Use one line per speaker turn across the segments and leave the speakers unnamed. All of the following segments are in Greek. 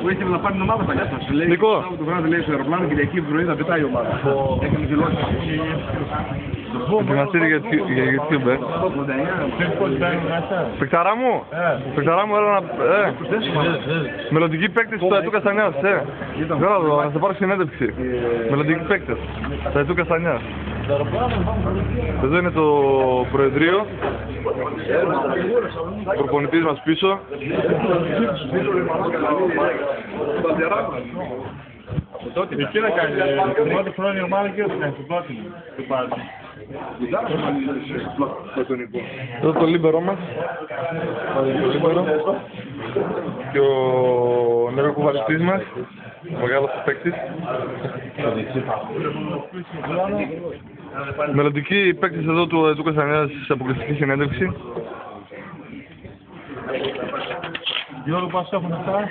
Που ήθελε να πάρει την ομάδα παλιά του. Σου λέει το βράδυ λέει στο αεροπλάνο και εκεί πρωί θα πετάει η ομάδα. Έκανε δηλώσεις.
Ετοιμαστείτε για YouTube. Παικταρά μου, έλα να... Μελλοντικοί παίκτες του Αετού Καστανιάς, Γράδο, να σε πάρω συνέντευξη. Μελλοντικοί παίκτες του Αετού Καστανιάς. Εδώ είναι το Προεδρείο. Ο προπονητής μας πίσω.
Εκεί να κάνει, την πρώτη χρόνια η ομάδα και στην πρώτη του πάρτι.
Εδώ το λίμπερό μας. Και ο νεροκουβαριστής μας, ο μεγάλος παίκτης. Μελλοντικοί παίκτες εδώ του Αετού Καστανιάς σε αποκλειστική συνέντευξη.
Γιώργο, πώς έχουν αυτά.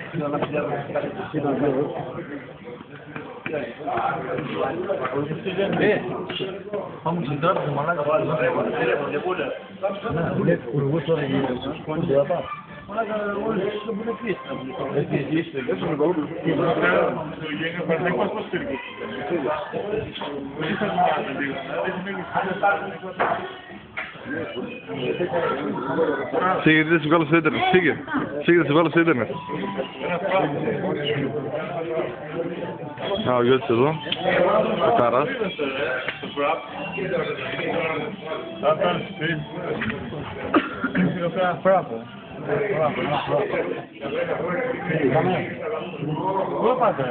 Vamos a entrar de mala
Sigue, δεν σου βγάλω στο ίντερνετ. Sigue, δεν σου βγάλω στο ίντερνετ. Α, ο Γιώτης εδώ. Ο Καράς.
Πού πάτε,